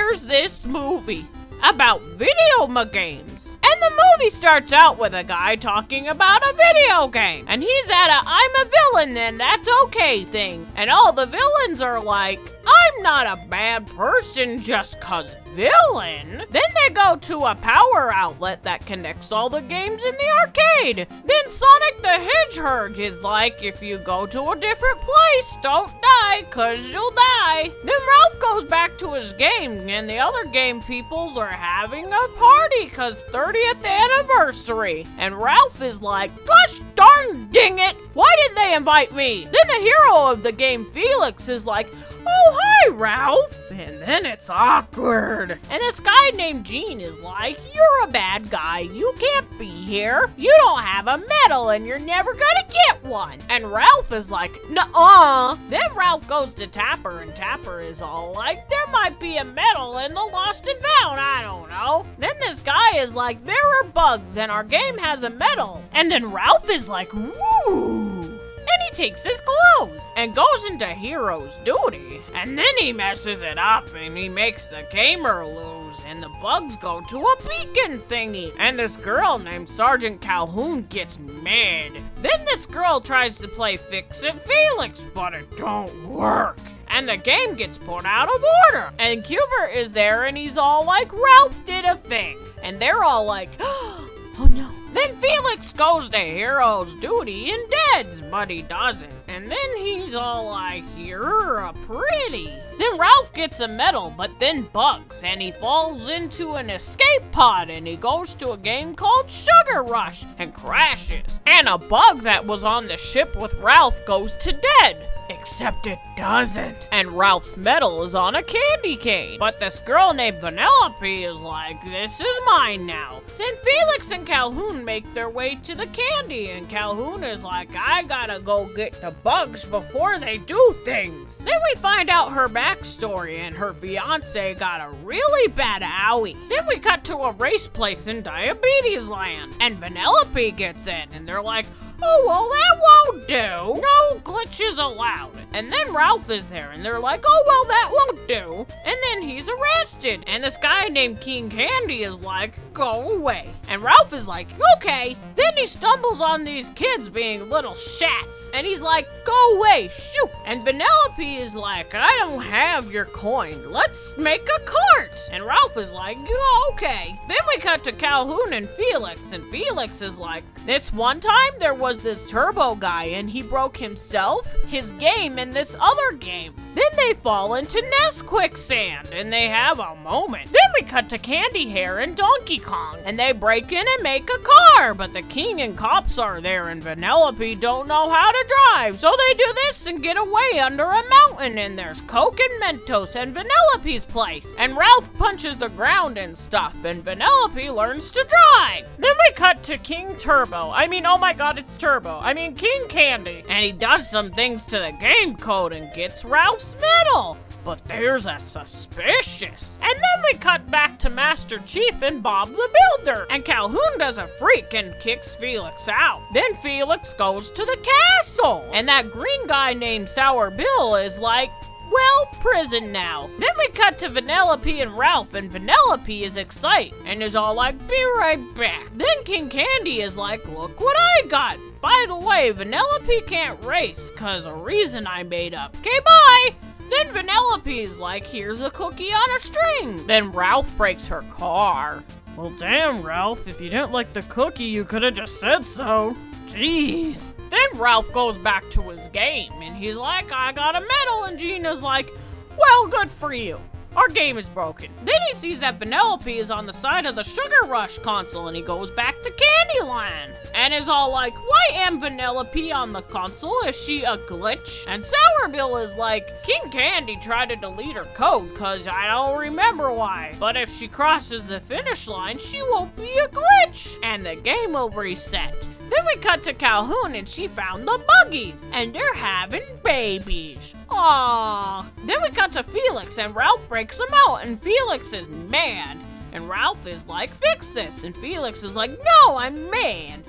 there's this movie about video games. And the movie starts out with a guy talking about a video game. And he's at a I'm a villain then that's okay thing. And all the villains are like, I'm not a bad person just 'cause villain. Then they go to a power outlet that connects all the games in the arcade. Then Sonic the Hedgehog is like, if you go to a different place, don't die 'cause you'll die. Then Ralph goes back to his game and the other game peoples are having a party 'cause 30th anniversary. And Ralph is like, gosh darn ding it, why didn't they invite me? Then the hero of the game, Felix, is like, oh, hi, Ralph. And then it's awkward. And this guy named Gene is like, you're a bad guy. You can't be here. You don't have a medal and you're never gonna get one. And Ralph is like, nuh-uh. Then Ralph goes to Tapper and Tapper is all like, there might be a medal in the Lost and Found. I don't know. Then this guy is like, there are bugs and our game has a medal. And then Ralph is like, woo. And he takes his clothes and goes into hero's duty. And then he messes it up and he makes the gamer lose. And the bugs go to a beacon thingy. And this girl named Sergeant Calhoun gets mad. Then this girl tries to play Fix It Felix, but it don't work. And the game gets put out of order. And Cubert is there and he's all like, Ralph did a thing. And they're all like, oh no. Then Felix goes to hero's duty and deads, but he doesn't. And then he's all like, you're a pretty. Then Ralph gets a medal, but then bugs, and he falls into an escape pod, and he goes to a game called Sugar Rush, and crashes. And a bug that was on the ship with Ralph goes to dead. Except it doesn't. And Ralph's medal is on a candy cane. But this girl named Vanellope is like, this is mine now. Then Felix and Calhoun make their way to the candy. And Calhoun is like, I gotta go get the bugs before they do things. Then we find out her backstory and her fiance got a really bad owie. Then we cut to a race place in Diabetes Land. And Vanellope gets in and they're like, oh, well, that won't do. No glitches allowed. And then Ralph is there, and they're like, oh, well, that won't do. And then he's arrested. And this guy named King Candy is like, go away. And Ralph is like, okay. Then he stumbles on these kids being little shats. And he's like, go away, shoot. And Vanellope is like, I don't have your coin. Let's make a cart. And Ralph is like, oh, okay. Then we cut to Calhoun and Felix. And Felix is like, this one time there was this turbo guy and he broke himself, his game, and this other game. Then they fall into Nest Quicksand and they have a moment. Then we cut to Candy Hair and Donkey Kong and they break in and make a car, but the king and cops are there and Vanellope don't know how to drive. So they do this and get away under a mountain and there's Coke and Mentos and Vanellope's place. And Ralph punches the ground and stuff and Vanellope learns to drive. Then we cut to King Turbo. Oh my god, it's Turbo. King Candy. And he does some things to the game code and gets Ralph's medal. But there's a suspicious. And then we cut back to Master Chief and Bob the Builder. And Calhoun does a freak and kicks Felix out. Then Felix goes to the castle. And that green guy named Sour Bill is like, well, prison now. Then we cut to Vanellope and Ralph, and Vanellope is excited and is all like, be right back. Then King Candy is like, look what I got. By the way, Vanellope can't race, cause a reason I made up. Okay, bye. Then Vanellope is like, here's a cookie on a string. Then Ralph breaks her car. Well, damn, Ralph, if you didn't like the cookie, you could have just said so. Jeez. Then Ralph goes back to his game, and he's like, I got a medal, and Gina's like, well, good for you. Our game is broken. Then he sees that Vanellope is on the side of the Sugar Rush console, and he goes back to Candyland. And is all like, why am Vanellope on the console? Is she a glitch? And Sour Bill is like, King Candy tried to delete her code, cause I don't remember why. But if she crosses the finish line, she won't be a glitch. And the game will reset. Then we cut to Calhoun and she found the buggies, and they're having babies. Aww. Then we cut to Felix and Ralph breaks them out and Felix is mad. And Ralph is like, fix this. And Felix is like, no, I'm mad.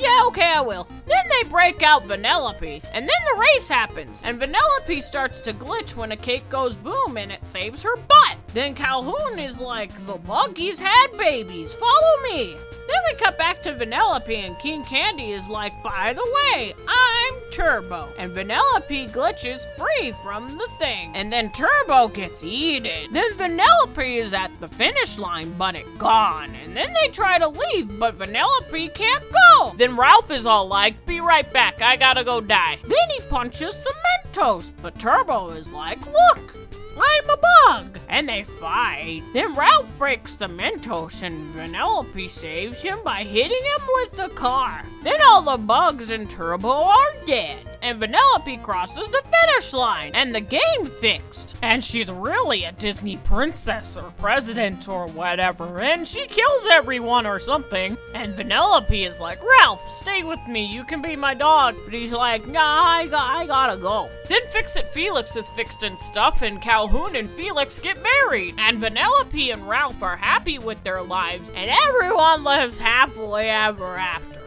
Yeah, okay, I will. Then they break out Vanellope, and then the race happens, and Vanellope starts to glitch when a cake goes boom and it saves her butt. Then Calhoun is like, the buggies had babies, follow me. Then we cut back to Vanellope and King Candy is like, by the way, I'm Turbo. And Vanellope glitches free from the thing. And then Turbo gets eaten. Then Vanellope is at the finish line, but it gone. And then they try to leave, but Vanellope can't go. Then Ralph is all like, be right back, I gotta go die. Then he punches Cement Toast, but Turbo is like, look, I'm a bug! And they fight. Then Ralph breaks the Mentos and Vanellope saves him by hitting him with the car. Then all the bugs in Turbo are dead. And Vanellope crosses the finish line. And the game fixed. And she's really a Disney princess or president or whatever. And she kills everyone or something. And Vanellope is like, Ralph, stay with me. You can be my dog. But he's like, nah, I gotta go. Then Fix-It Felix is fixed and stuff. And Calhoun and Felix get married. And Vanellope and Ralph are happy with their lives. And everyone lives happily ever after.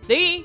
The